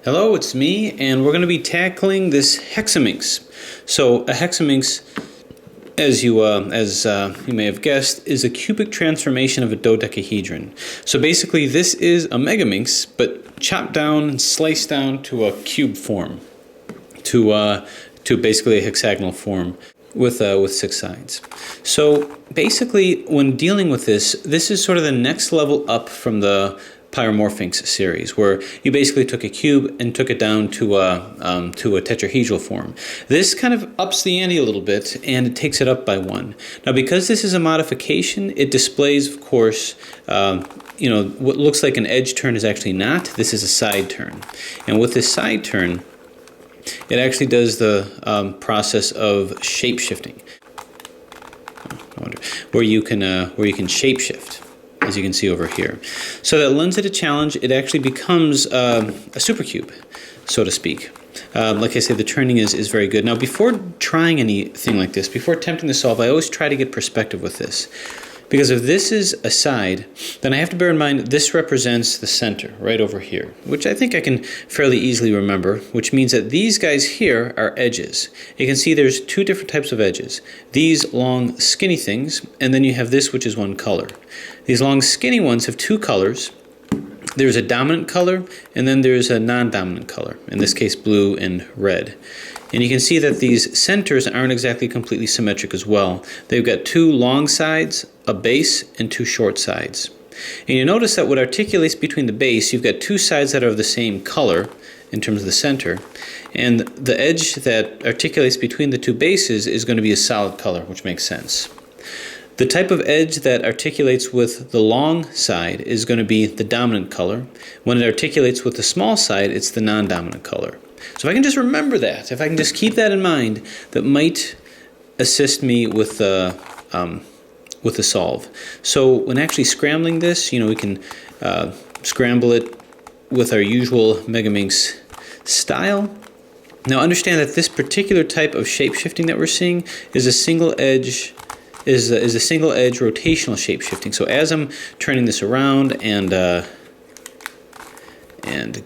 Hello, it's me, and we're going to be tackling this Hexaminx. So a Hexaminx, as you may have guessed, is a cubic transformation of a dodecahedron. So basically, this is a megaminx, but chopped down and sliced down to a cube form, to basically a hexagonal form with 6 sides. So basically, when dealing with this is sort of the next level up from the Pyromorphinx series, where you basically took a cube and took it down to a tetrahedral form. This kind of ups the ante a little bit, and it takes it up by 1. Now, because this is a modification, it displays, of course, what looks like an edge turn is actually not. This is a side turn, and with this side turn, it actually does the process of shape shifting, where you can shape shift, as you can see over here. So that lends it a challenge. It actually becomes a supercube, so to speak. Like I said, the turning is very good. Now, before trying anything like this, before attempting to solve, I always try to get perspective with this. Because if this is a side, then I have to bear in mind this represents the center, right over here, which I think I can fairly easily remember, which means that these guys here are edges. You can see there's 2 different types of edges. These long, skinny things, and then you have this, which is one color. These long, skinny ones have 2 colors. There's a dominant color, and then there's a non-dominant color, in this case blue and red. And you can see that these centers aren't exactly completely symmetric as well. They've got 2 long sides, a base, and 2 short sides. And you notice that what articulates between the base, you've got 2 sides that are of the same color in terms of the center, and the edge that articulates between the 2 bases is going to be a solid color, which makes sense. The type of edge that articulates with the long side is going to be the dominant color. When it articulates with the small side, it's the non-dominant color. So if I can just remember that, if I can just keep that in mind, that might assist me with the solve. So when actually scrambling this, we can scramble it with our usual megaminx style. Now understand that this particular type of shape-shifting that we're seeing is a single edge rotational shape-shifting. So as I'm turning this around and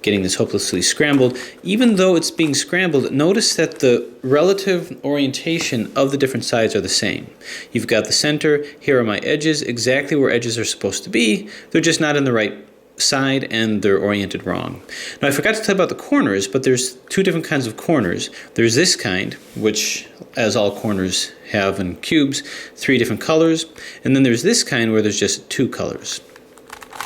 getting this hopelessly scrambled, even though it's being scrambled, notice that the relative orientation of the different sides are the same. You've got the center, here are my edges, exactly where edges are supposed to be. They're just not in the right side, and they're oriented wrong. Now, I forgot to tell you about the corners, but there's 2 different kinds of corners. There's this kind, which, as all corners have in cubes, 3 different colors, and then there's this kind where there's just 2 colors.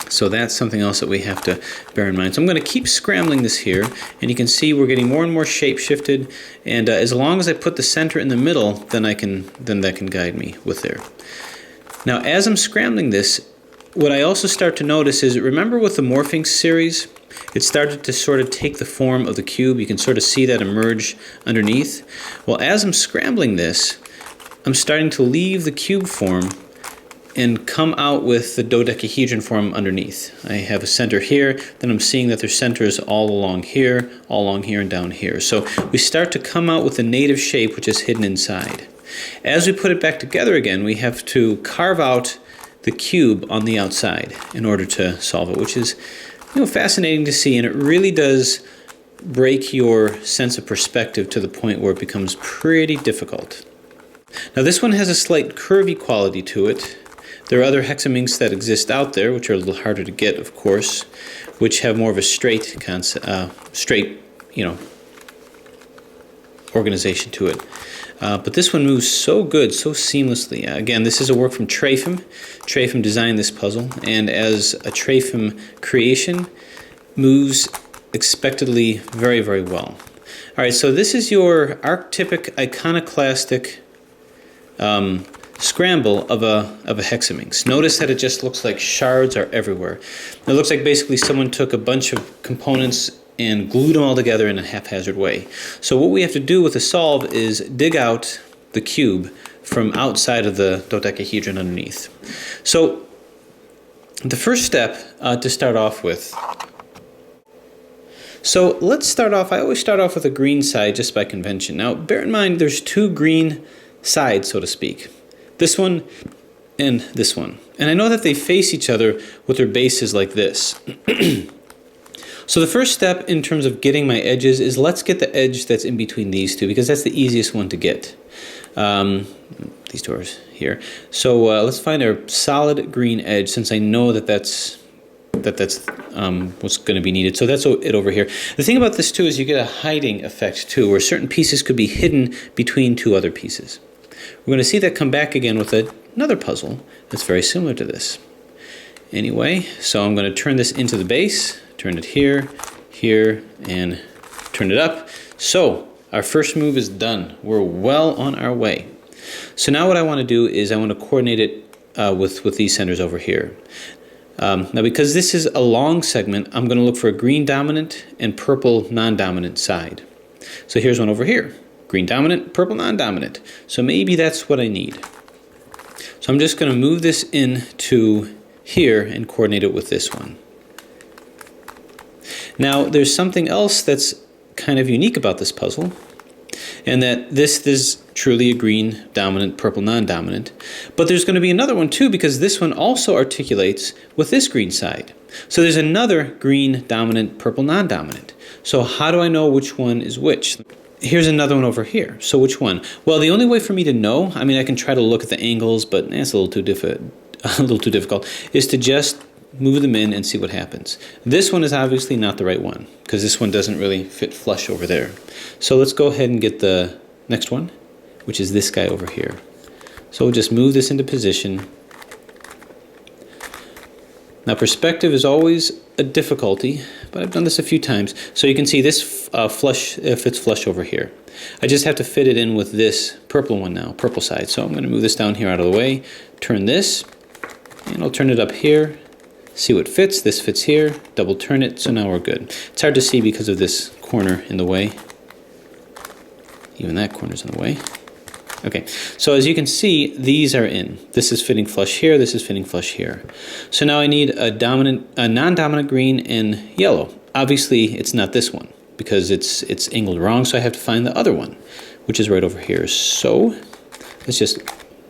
So that's something else that we have to bear in mind. So I'm going to keep scrambling this here, and you can see we're getting more and more shape shifted, and as long as I put the center in the middle, then that can guide me with there. Now, as I'm scrambling this, what I also start to notice is, remember with the Morphinx series, it started to sort of take the form of the cube. You can sort of see that emerge underneath. Well, as I'm scrambling this, I'm starting to leave the cube form and come out with the dodecahedron form underneath. I have a center here, then I'm seeing that there's centers all along here, and down here. So we start to come out with the native shape, which is hidden inside. As we put it back together again, we have to carve out the cube on the outside in order to solve it, which is fascinating to see, and it really does break your sense of perspective to the point where it becomes pretty difficult. Now, this one has a slight curvy quality to it. There are other hexaminx that exist out there, which are a little harder to get, of course, which have more of a straight organization to it. But this one moves so good, so seamlessly. Again, this is a work from Traiphum. Traiphum designed this puzzle, and as a Traiphum creation, moves expectedly very, very well. All right, so this is your archetypic iconoclastic scramble of a hexaminx. Notice that it just looks like shards are everywhere. It looks like basically someone took a bunch of components and glued them all together in a haphazard way. So what we have to do with the solve is dig out the cube from outside of the dodecahedron underneath. So the first step to start off with. So let's start off, I always start off with a green side just by convention. Now bear in mind there's 2 green sides, so to speak. This one and this one. And I know that they face each other with their bases like this. So the first step in terms of getting my edges is let's get the edge that's in between these two, because that's the easiest one to get. These two are here. So let's find a solid green edge, since I know that that's what's going to be needed. So that's it over here. The thing about this too is you get a hiding effect too, where certain pieces could be hidden between two other pieces. We're going to see that come back again with another puzzle that's very similar to this. Anyway, so I'm going to turn this into the base, turn it here, here, and turn it up. So our first move is done. We're well on our way. So now what I want to do is I want to coordinate it with these centers over here. Now because this is a long segment, I'm going to look for a green dominant and purple non-dominant side. So here's one over here. Green dominant, purple non-dominant. So maybe that's what I need. So I'm just going to move this into here and coordinate it with this one. Now there's something else that's kind of unique about this puzzle, and that this is truly a green dominant, purple non-dominant. But there's going to be another one too, because this one also articulates with this green side. So there's another green dominant, purple non-dominant. So how do I know which one is which? Here's another one over here. So which one? Well, the only way for me to know, I mean, I can try to look at the angles, but it's a little too difficult, is to just move them in and see what happens. This one is obviously not the right one, because this one doesn't really fit flush over there. So let's go ahead and get the next one, which is this guy over here. So we'll just move this into position. Now perspective is always a difficulty, but I've done this a few times. So you can see this fits flush over here. I just have to fit it in with this purple one now, purple side. So I'm going to move this down here out of the way, turn this, and I'll turn it up here. See what fits. This fits here. Double turn it. So now we're good. It's hard to see because of this corner in the way. Even that corner's in the way. Okay, so as you can see, these are in. This is fitting flush here. This is fitting flush here. So now I need a non-dominant green and yellow. Obviously, it's not this one because it's angled wrong. So I have to find the other one, which is right over here. So let's just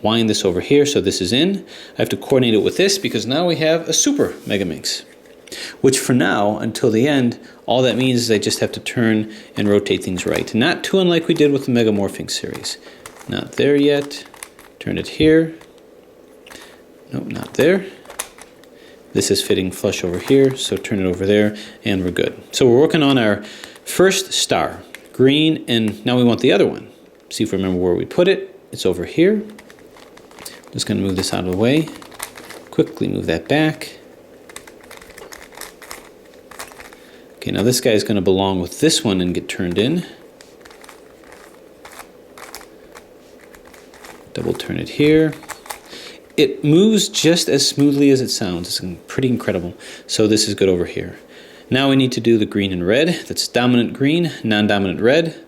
wind this over here. So this is in. I have to coordinate it with this because now we have a super megaminx, which for now, until the end, all that means is I just have to turn and rotate things right. Not too unlike we did with the megamorphing series. Not there yet. Turn it here. Nope, not there. This is fitting flush over here, so turn it over there, and we're good. So we're working on our first star, green, and now we want the other one. See if we remember where we put it. It's over here. Just going to move this out of the way. Quickly move that back. Okay, now this guy is going to belong with this one and get turned in. Double turn it here. It moves just as smoothly as it sounds. It's pretty incredible. So this is good over here. Now we need to do the green and red. That's dominant green, non-dominant red,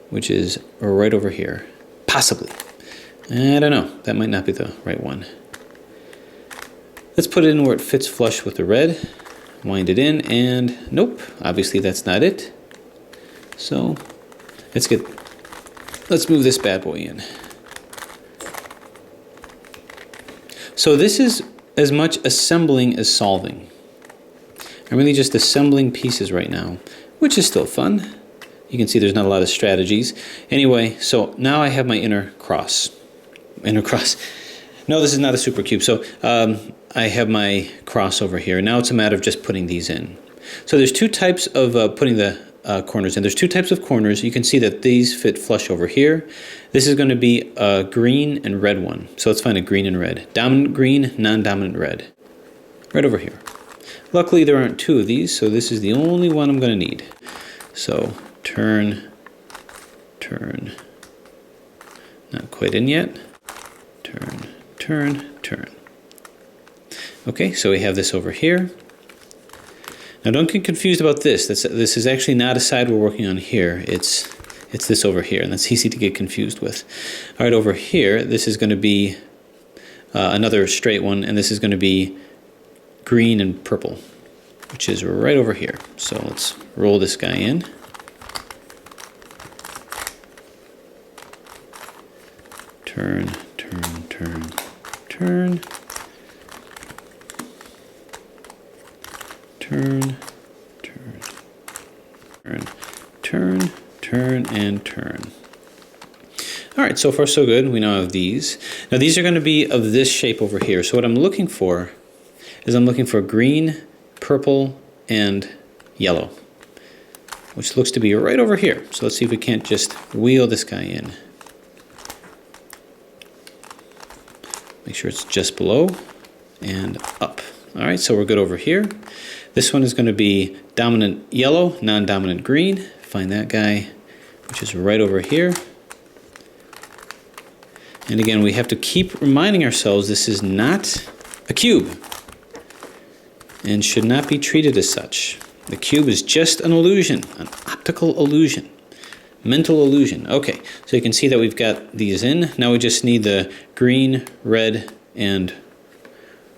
which is right over here. Possibly. I don't know. That might not be the right one. Let's put it in where it fits flush with the red. Wind it in, and nope. Obviously that's not it. So let's move this bad boy in. So this is as much assembling as solving. I'm really just assembling pieces right now, which is still fun. You can see there's not a lot of strategies. Anyway, so now I have my inner cross. No, this is not a super cube. So I have my cross over here. Now it's a matter of just putting these in. So there's two types of putting the corners in. There's two types of corners. You can see that these fit flush over here. This is going to be a green and red one. So let's find a green and red. Dominant green, non-dominant red. Right over here. Luckily there aren't two of these, so this is the only one I'm going to need. So turn, turn. Not quite in yet. Turn, turn, turn. Okay, so we have this over here. Now don't get confused about this. This is actually not a side we're working on here. It's this over here, and that's easy to get confused with. All right, over here, this is going to be another straight one, and this is going to be green and purple, which is right over here. So let's roll this guy in. Turn, turn, turn, turn. turn, turn, turn, turn, turn, and turn. All right, so far so good. We now have these. Now these are going to be of this shape over here. So what I'm looking for is I'm looking for green, purple, and yellow, which looks to be right over here. So let's see if we can't just wheel this guy in. Make sure it's just below and up. All right, so we're good over here. This one is going to be dominant yellow, non-dominant green. Find that guy, which is right over here. And again, we have to keep reminding ourselves this is not a cube and should not be treated as such. The cube is just an illusion, an optical illusion, mental illusion. Okay, so you can see that we've got these in. Now we just need the green, red, and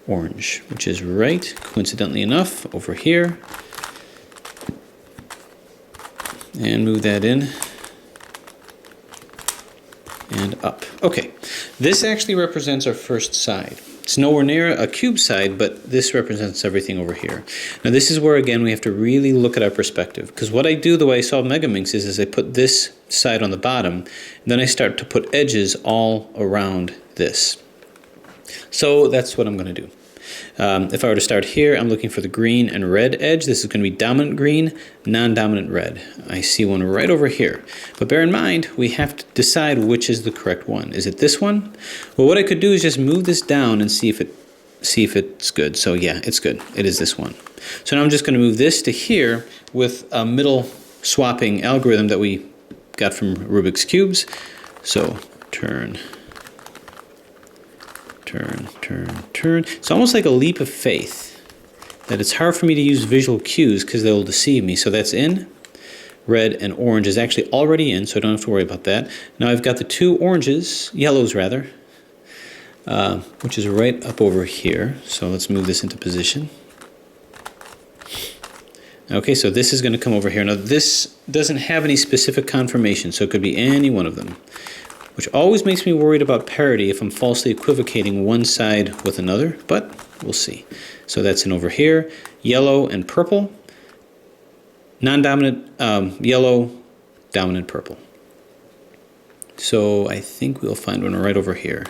orange, which is right, coincidentally enough, over here. And move that in and up. Okay, this actually represents our first side. It's nowhere near a cube side, but this represents everything over here. Now this is where, again, we have to really look at our perspective, because what I do, the way I solve megaminx is I put this side on the bottom, and then I start to put edges all around this. So that's what I'm going to do. If I were to start here, I'm looking for the green and red edge. This is going to be dominant green, non-dominant red. I see one right over here. But bear in mind, we have to decide which is the correct one. Is it this one? Well, what I could do is just move this down and see if it's good. So yeah, it's good. It is this one. So now I'm just going to move this to here with a middle swapping algorithm that we got from Rubik's Cubes. So turn, turn, turn, turn. It's almost like a leap of faith that it's hard for me to use visual cues because they'll deceive me. So that's in. Red and orange is actually already in, so I don't have to worry about that. Now I've got the two oranges, yellows rather, which is right up over here. So let's move this into position. Okay, so this is going to come over here. Now this doesn't have any specific confirmation, so it could be any one of them, which always makes me worried about parity if I'm falsely equivocating one side with another, but we'll see. So that's in over here, yellow and purple, non-dominant yellow, dominant purple. So I think we'll find one right over here.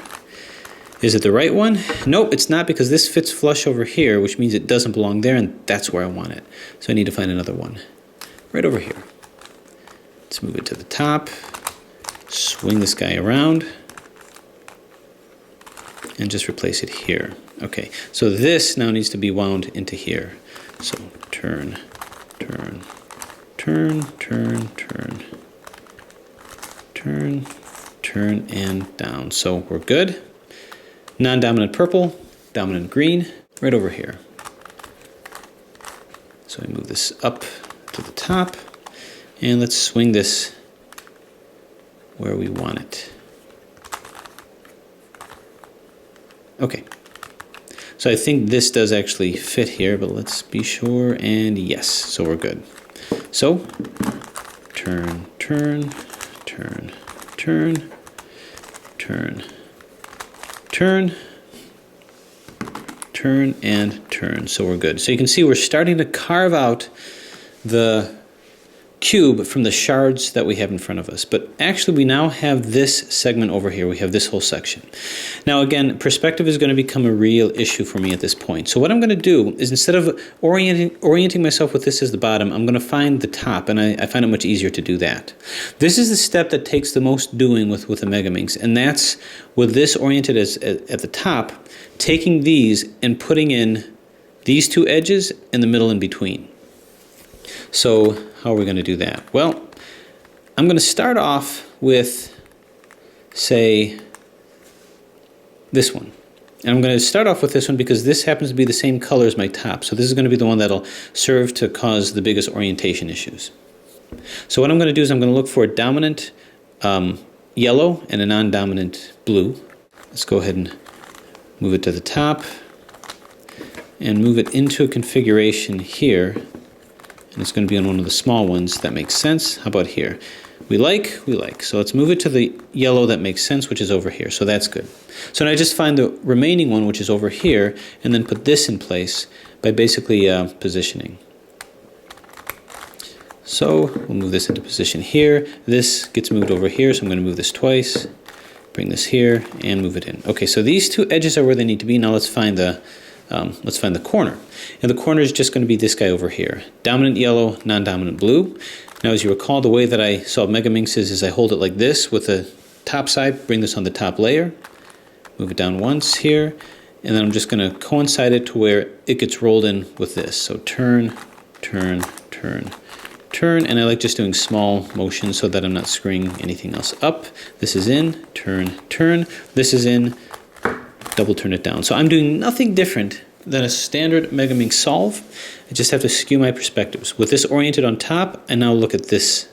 Is it the right one? Nope, it's not, because this fits flush over here, which means it doesn't belong there, and that's where I want it. So I need to find another one right over here. Let's move it to the top. Swing this guy around and just replace it here. Okay, so this now needs to be wound into here. So turn, turn, turn, turn, turn, turn, turn, and down. So we're good. Non-dominant purple, dominant green, right over here. So I move this up to the top, and let's swing this where we want it. Okay, so I think this does actually fit here, but let's be sure, and yes, so we're good. So turn, turn, turn, turn, turn, turn, turn, and turn. So we're good. So you can see we're starting to carve out the cube from the shards that we have in front of us. But actually we now have this segment over here. We have this whole section. Now again, perspective is going to become a real issue for me at this point. So what I'm going to do is, instead of orienting myself with this as the bottom, I'm going to find the top, and I find it much easier to do that. This is the step that takes the most doing with a megaminx, and that's with this oriented as at the top, taking these and putting in these two edges in the middle in between. So how are we going to do that? Well, I'm going to start off with, say, this one. And I'm going to start off with this one because this happens to be the same color as my top. So this is going to be the one that'll serve to cause the biggest orientation issues. So what I'm going to do is I'm going to look for a dominant yellow and a non-dominant blue. Let's go ahead and move it to the top and move it into a configuration here. And it's going to be on one of the small ones. That makes sense. How about here? we like. So let's move it to the yellow that makes sense, which is over here. So that's good. So now I just find the remaining one, which is over here, and then put this in place by basically positioning. So we'll move this into position here. This gets moved over here, so I'm going to move this twice, bring this here, and move it in. Okay, so these two edges are where they need to be. Now let's find the corner. And the corner is just going to be this guy over here. Dominant yellow, non-dominant blue. Now as you recall, the way that I solve megaminxes is I hold it like this with the top side, bring this on the top layer, move it down once here, and then I'm just going to coincide it to where it gets rolled in with this. So turn, turn, turn, turn, and I like just doing small motions so that I'm not screwing anything else up. This is in, turn, turn. This is in, double turn it down. So I'm doing nothing different than a standard megaminx solve. I just have to skew my perspectives. With this oriented on top, I now look at this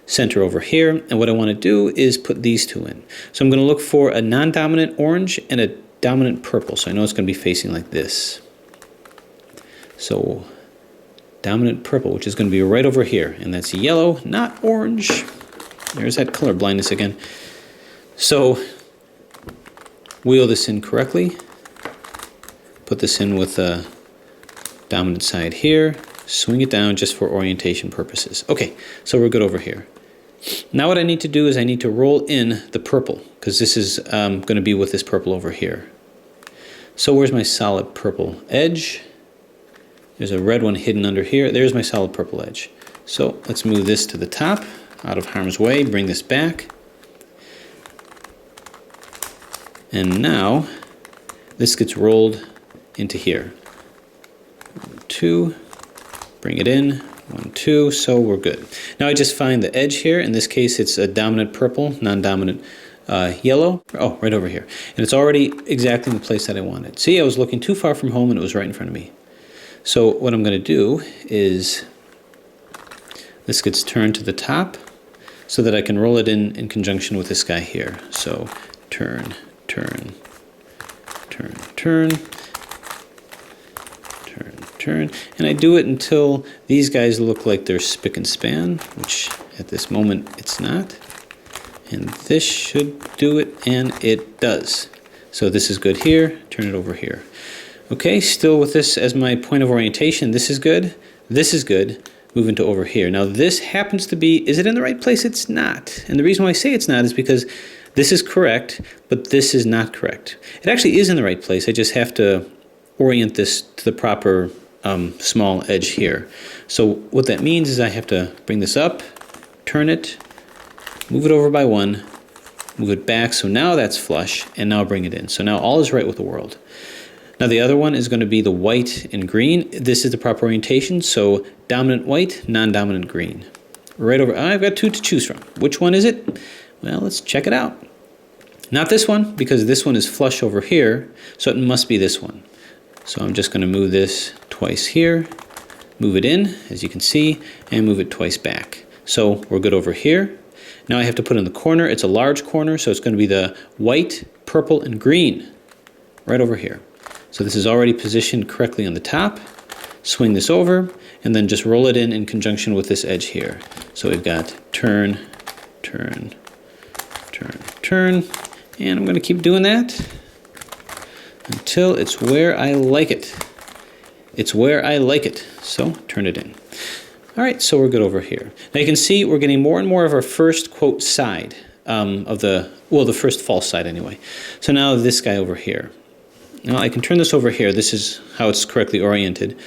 center over here, and what I want to do is put these two in. So I'm going to look for a non-dominant orange and a dominant purple. So I know it's going to be facing like this. So dominant purple, which is going to be right over here, and that's yellow, not orange. There's that color blindness again. So wheel this in correctly. Put this in with the dominant side here. Swing it down just for orientation purposes. Okay, so we're good over here. Now what I need to do is I need to roll in the purple, because this is going to be with this purple over here. So where's my solid purple edge? There's a red one hidden under here. There's my solid purple edge. So let's move this to the top, out of harm's way, bring this back. And now this gets rolled into here. 1, 2, bring it in, 1, 2, so we're good. Now I just find the edge here. In this case, it's a dominant purple, non-dominant yellow. Oh, right over here. And it's already exactly in the place that I wanted. See, I was looking too far from home and it was right in front of me. So what I'm going to do is this gets turned to the top so that I can roll it in conjunction with this guy here. So turn, turn, turn, turn, turn, turn. And I do it until these guys look like they're spick and span, which at this moment it's not. And this should do it, and it does. So this is good here, turn it over here. Okay, still with this as my point of orientation, this is good, move into over here. Now this happens to be, is it in the right place? It's not. And the reason why I say it's not is because this is correct, but this is not correct. It actually is in the right place, I just have to orient this to the proper small edge here. So what that means is I have to bring this up, turn it, move it over by 1, move it back, so now that's flush, and now bring it in. So now all is right with the world. Now the other one is going to be the white and green. This is the proper orientation, so dominant white, non-dominant green. Right over, I've got 2 to choose from. Which one is it? Well, let's check it out. Not this one, because this one is flush over here, so it must be this one. So I'm just going to move this twice here, move it in, as you can see, and move it twice back. So we're good over here. Now I have to put in the corner. It's a large corner, so it's going to be the white, purple, and green right over here. So this is already positioned correctly on the top. Swing this over, and then just roll it in conjunction with this edge here. So we've got turn, turn, turn, turn, and I'm going to keep doing that until it's where I like it. It's where I like it. So turn it in. All right, so we're good over here. Now you can see we're getting more and more of our first quote side of the first false side anyway. So now this guy over here. Now I can turn this over here. This is how it's correctly oriented.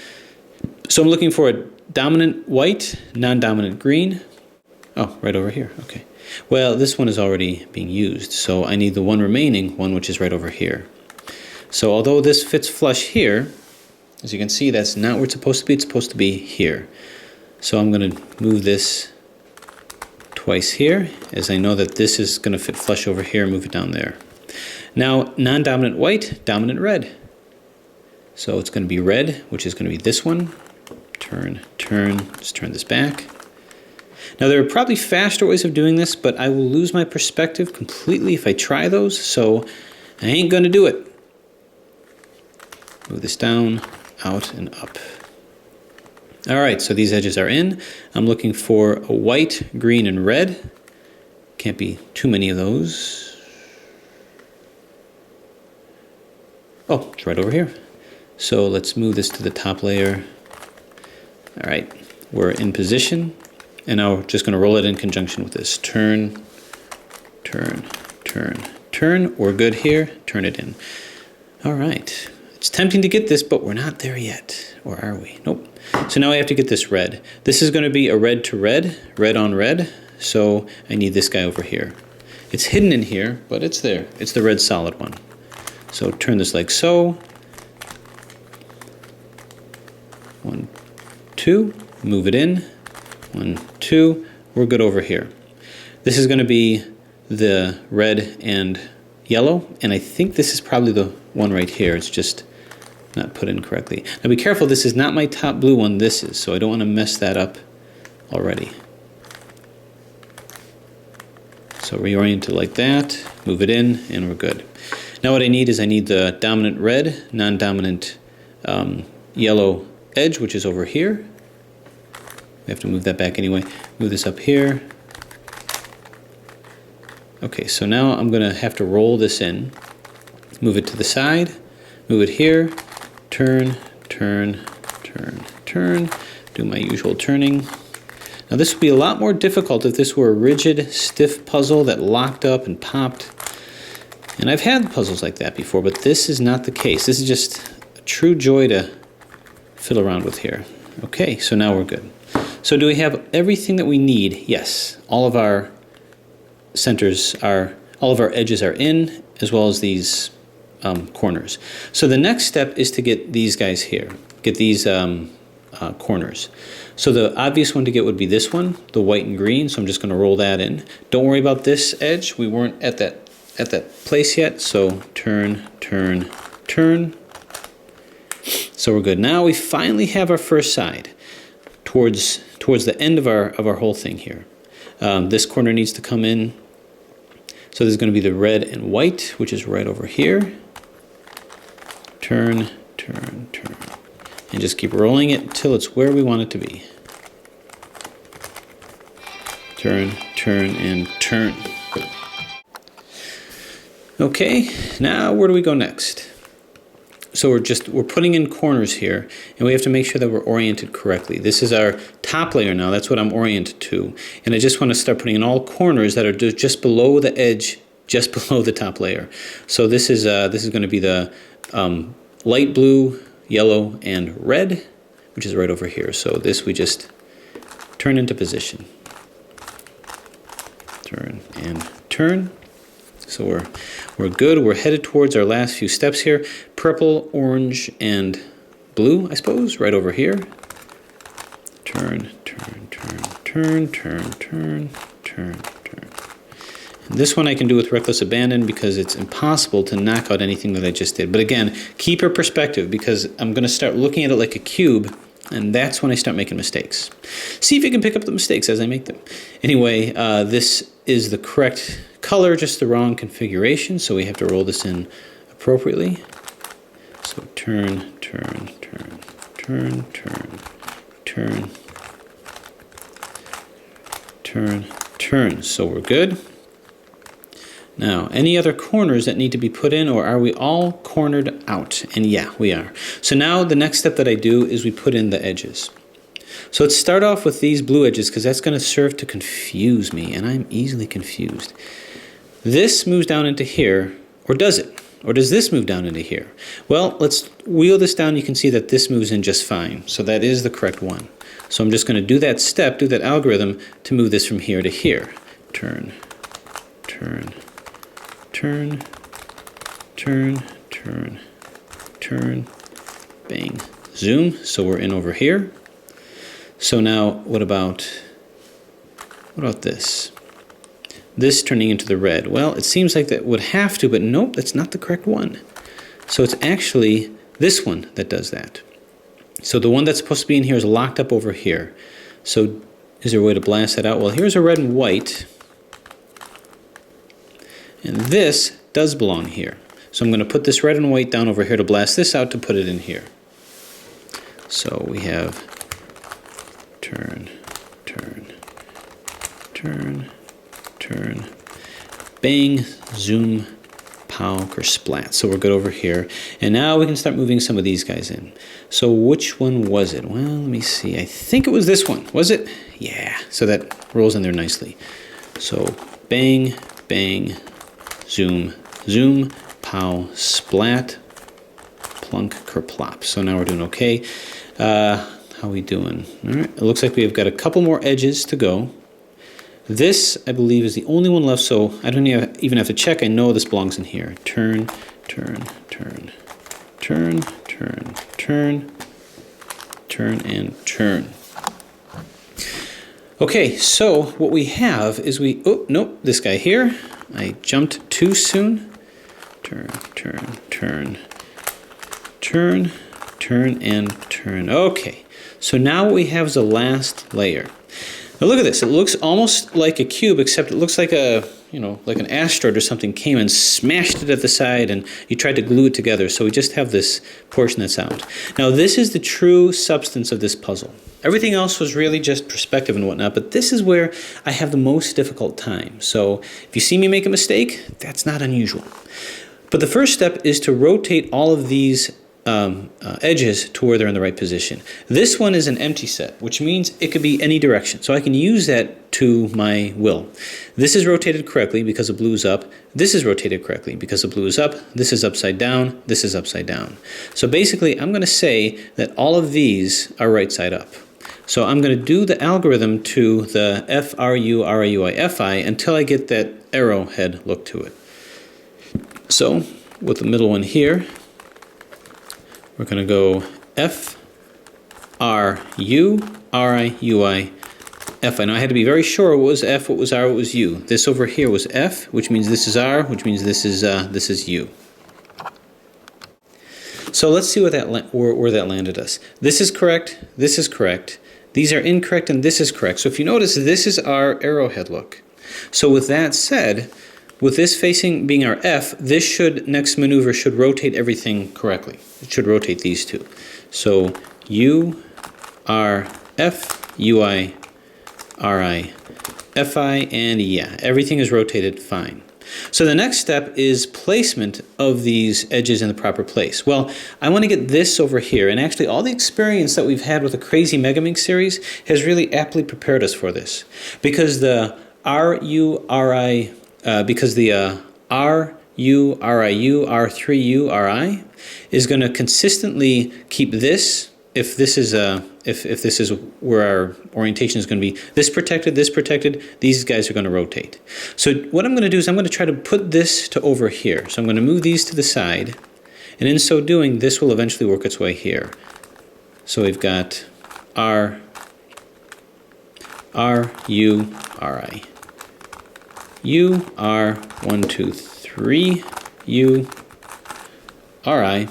So I'm looking for a dominant white, non-dominant green. Oh, right over here, okay. Well, this one is already being used, so I need the one remaining one, which is right over here. So although this fits flush here, as you can see, that's not where it's supposed to be. It's supposed to be here. So I'm going to move this twice here, as I know that this is going to fit flush over here, move it down there. Now, non-dominant white, dominant red. So it's going to be red, which is going to be this one. Turn, turn, just turn this back. Now there are probably faster ways of doing this, but I will lose my perspective completely if I try those, so I ain't going to do it. Move this down, out, and up. All right, so these edges are in. I'm looking for a white, green, and red. Can't be too many of those. Oh, it's right over here. So let's move this to the top layer. All right, we're in position. And now we're just going to roll it in conjunction with this. Turn, turn, turn, turn. We're good here. Turn it in. All right. It's tempting to get this, but we're not there yet. Or are we? Nope. So now I have to get this red. This is going to be a red to red, red on red. So I need this guy over here. It's hidden in here, but it's there. It's the red solid one. So turn this like so. 1, 2. Move it in. 1, 2. We're good over here. This is going to be the red and yellow, and I think this is probably the one right here. It's just not put in correctly. Now be careful, this is not my top blue one, this is, so I don't want to mess that up already. So reorient it like that, move it in, and we're good. Now what I need is I need the dominant red, non-dominant yellow edge, which is over here. We have to move that back anyway. Move this up here. Okay, so now I'm going to have to roll this in. Move it to the side. Move it here. Turn, turn, turn, turn. Do my usual turning. Now this would be a lot more difficult if this were a rigid, stiff puzzle that locked up and popped. And I've had puzzles like that before, but this is not the case. This is just a true joy to fiddle around with here. Okay, so now we're good. So do we have everything that we need? Yes. All of our centers are, all of our edges are in, as well as these corners. So the next step is to get these guys here, get these corners. So the obvious one to get would be this one, the white and green, so I'm just going to roll that in. Don't worry about this edge, we weren't at that place yet, so turn, turn, turn. So we're good. Now we finally have our first side towards the end of our whole thing here. This corner needs to come in. So there's going to be the red and white, which is right over here. Turn, turn, turn. And just keep rolling it until it's where we want it to be. Turn, turn, and turn. Okay, now where do we go next? So we're putting in corners here, and we have to make sure that we're oriented correctly. This is our top layer now, that's what I'm oriented to. And I just want to start putting in all corners that are just below the edge, just below the top layer. So this is going to be the light blue, yellow, and red, which is right over here. So this we just turn into position. Turn and turn. So we're good. We're headed towards our last few steps here. Purple, orange, and blue, I suppose, right over here. Turn, turn, turn, turn, turn, turn, turn, turn. And this one I can do with reckless abandon because it's impossible to knock out anything that I just did. But again, keep your perspective because I'm going to start looking at it like a cube, and that's when I start making mistakes. See if you can pick up the mistakes as I make them. Anyway, this is the correct color, just the wrong configuration, so we have to roll this in appropriately. So turn, turn, turn, turn, turn, turn, turn, turn. So we're good. Now, any other corners that need to be put in, or are we all cornered out? And yeah, we are. So now the next step that I do is we put in the edges. So let's start off with these blue edges because that's going to serve to confuse me, and I'm easily confused. This moves down into here, or does it? Or does this move down into here? Well, let's wheel this down. You can see that this moves in just fine. So that is the correct one. So I'm just going to do that step, do that algorithm to move this from here to here. Turn, turn, turn, turn, turn, turn, bang, zoom. So we're in over here. So now what about this? This turning into the red. Well, it seems like that would have to, but nope, that's not the correct one. So it's actually this one that does that. So the one that's supposed to be in here is locked up over here. So is there a way to blast that out? Well, here's a red and white. And this does belong here. So I'm going to put this red and white down over here to blast this out to put it in here. So we have turn, turn, turn, turn, bang, zoom, pow, or splat. So we're good over here. And now we can start moving some of these guys in. So which one was it? Well, let me see. I think it was this one. Was it? Yeah. So that rolls in there nicely. So bang, bang, zoom, zoom, pow, splat, plunk, kerplop. So now we're doing okay. How are we doing? All right. It looks like we've got a couple more edges to go. This, I believe, is the only one left, so I don't even have to check. I know this belongs in here. Turn, turn, turn, turn, turn, turn, turn, and turn. Okay, so what we have is oh, nope, this guy here. I jumped too soon. Turn, turn, turn, turn, turn, and turn. Okay, so now what we have is the last layer. Now look at this. It looks almost like a cube, except it looks like a, like an asteroid or something came and smashed it at the side, and you tried to glue it together. So we just have this portion that's out. Now this is the true substance of this puzzle. Everything else was really just perspective and whatnot, but this is where I have the most difficult time. So if you see me make a mistake, that's not unusual. But the first step is to rotate all of these edges to where they're in the right position. This one is an empty set, which means it could be any direction. So I can use that to my will. This is rotated correctly because the blue is up. This is rotated correctly because the blue is up. This is upside down. This is upside down. So basically, I'm going to say that all of these are right side up. So I'm going to do the algorithm to the F-R-U-R-I-U-I-F-I until I get that arrowhead look to it. So with the middle one here, we're going to go F-R-U-R-I-U-I-F-I. Now I had to be very sure what was F, what was R, what was U. This over here was F, which means this is R, which means this is U. So let's see where that landed us. This is correct, this is correct, these are incorrect, and this is correct. So if you notice, this is our arrowhead look. So with that said, with this facing being our F, this next maneuver should rotate everything correctly. It should rotate these two. So U, R, F, U, I, R, I, F, I, and yeah, everything is rotated fine. So the next step is placement of these edges in the proper place. Well, I want to get this over here, and actually all the experience that we've had with the crazy megaminx series has really aptly prepared us for this. Because the R-U-R-I, R-U, R-I-U, R3U, R-I is going to consistently keep this, if this is where our orientation is going to be, this protected, these guys are going to rotate. So what I'm going to do is I'm going to try to put this to over here. So I'm going to move these to the side, and in so doing, this will eventually work its way here. So we've got R, U, R-I. U, R, 1, 2, 3, U, R-I.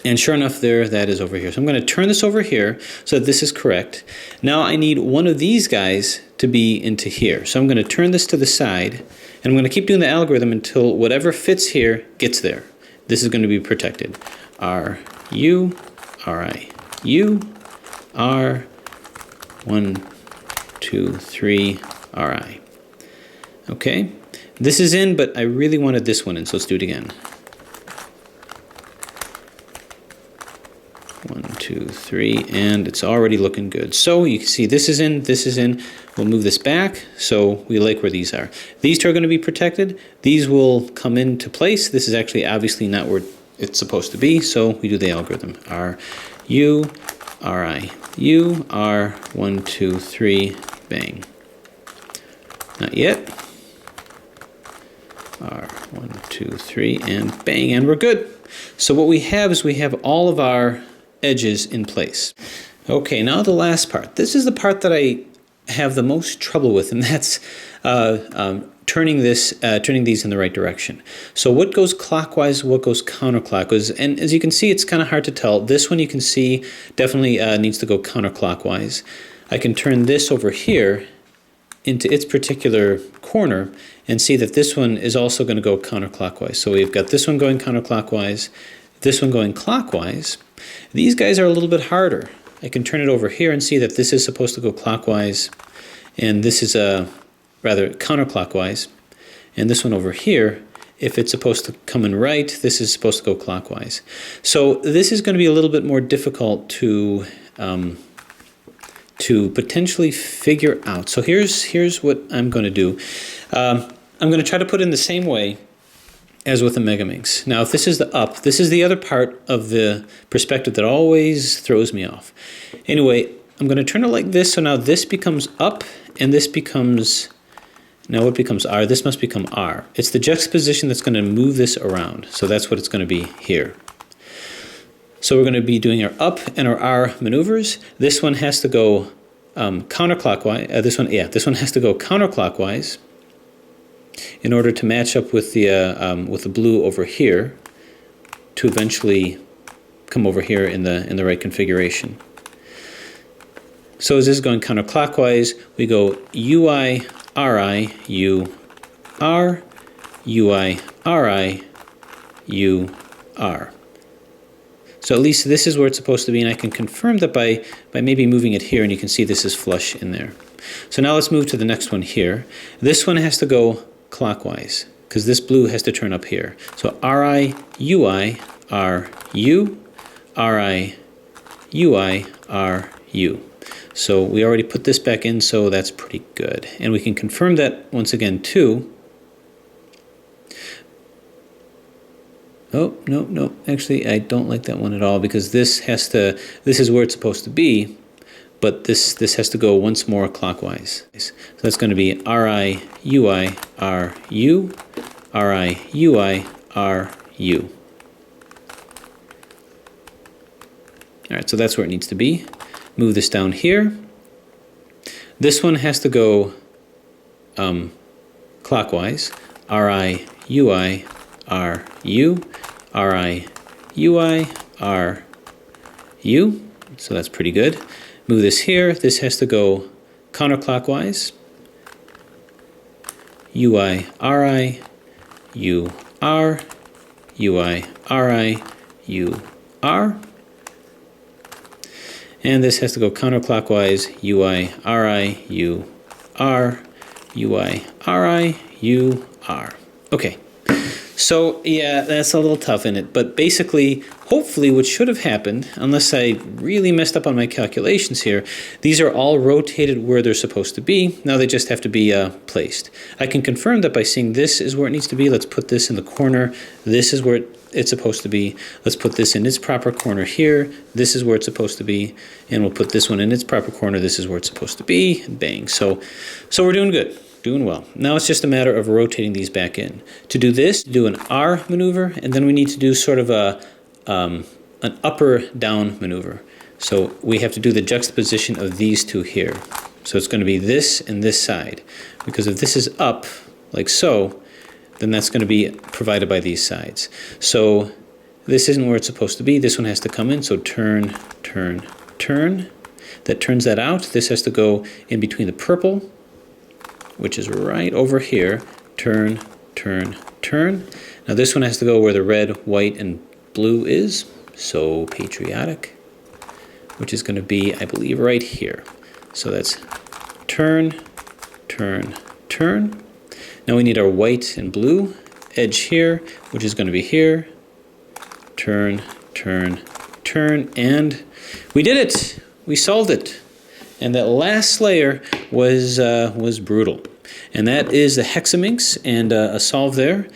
And sure enough, there, that is over here. So I'm going to turn this over here so that this is correct. Now I need one of these guys to be into here. So I'm going to turn this to the side, and I'm going to keep doing the algorithm until whatever fits here gets there. This is going to be protected. R, U, R, I, U, R, 1, 2, 3, R, I. Okay, this is in, but I really wanted this one in, so let's do it again. 1, 2, 3, and it's already looking good. So you can see this is in, this is in. We'll move this back, so we like where these are. These two are going to be protected. These will come into place. This is actually obviously not where it's supposed to be, so we do the algorithm. R, U, R, I, U, R, 1, 2, 3, bang. Not yet. R, 1, 2, 3, and bang, and we're good. So what we have is we have all of our edges in place. Okay, now the last part. This is the part that I have the most trouble with, and that's turning these in the right direction. So what goes clockwise, what goes counterclockwise, and as you can see, it's kind of hard to tell. This one you can see definitely needs to go counterclockwise. I can turn this over here into its particular corner and see that this one is also going to go counterclockwise. So we've got this one going counterclockwise, this one going clockwise. These guys are a little bit harder. I can turn it over here and see that this is supposed to go clockwise, and this is rather counterclockwise. And this one over here, if it's supposed to come in right, this is supposed to go clockwise. So this is going to be a little bit more difficult to potentially figure out. So here's what I'm going to do. I'm going to try to put it in the same way as with the megaminx. Now, if this is the up, this is the other part of the perspective that always throws me off. Anyway, I'm going to turn it like this, so now this becomes up, and this becomes, now what becomes R? This must become R. It's the juxtaposition that's going to move this around, so that's what it's going to be here. So we're going to be doing our up and our R maneuvers. This one has to go counterclockwise. This one has to go counterclockwise in order to match up with the blue over here to eventually come over here in the right configuration. So as this is going counterclockwise, we go UI, RI, U, R, UI, RI, U, R. So at least this is where it's supposed to be, and I can confirm that by maybe moving it here, and you can see this is flush in there. So now let's move to the next one here. This one has to go clockwise, because this blue has to turn up here. So RI, UI, R, U, RI, UI, R, U. So we already put this back in, so that's pretty good. And we can confirm that once again too. Oh, no, actually I don't like that one at all, because this is where it's supposed to be, but this has to go once more clockwise. So that's going to be RI, UI, R, U, RI, UI, R, U. All right, so that's where it needs to be. Move this down here. This one has to go clockwise. RI, UI, R, U, RI, UI, R, U. So that's pretty good. Move this here. This has to go counterclockwise. UI, RI, U, R, UI, RI, U, R. And this has to go counterclockwise, UI, RI, U, R, UI, RI, U, R. Okay, so yeah, that's a little tough in it, but basically, hopefully what should have happened, unless I really messed up on my calculations here, these are all rotated where they're supposed to be. Now they just have to be placed. I can confirm that by seeing this is where it needs to be. Let's put this in the corner. This is where it's supposed to be. Let's put this in its proper corner here. This is where it's supposed to be. And we'll put this one in its proper corner. This is where it's supposed to be. Bang. So we're doing good. Doing well. Now it's just a matter of rotating these back in. To do this, do an R maneuver, and then we need to do sort of an up or down maneuver. So we have to do the juxtaposition of these two here. So it's going to be this and this side. Because if this is up, like so, then that's going to be provided by these sides. So this isn't where it's supposed to be. This one has to come in. So turn, turn, turn. That turns that out. This has to go in between the purple, which is right over here. Turn, turn, turn. Now this one has to go where the red, white, and blue is. So patriotic, which is going to be, I believe, right here. So that's turn, turn, turn. Now we need our white and blue edge here, which is going to be here. Turn, turn, turn, and we did it. We solved it. And that last layer was brutal. And that is the Hexaminx and a solve there.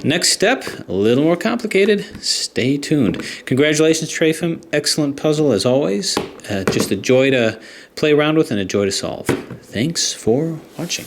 Next step, a little more complicated. Stay tuned. Congratulations, Traiphum. Excellent puzzle as always. Just a joy to play around with and a joy to solve. Thanks for watching.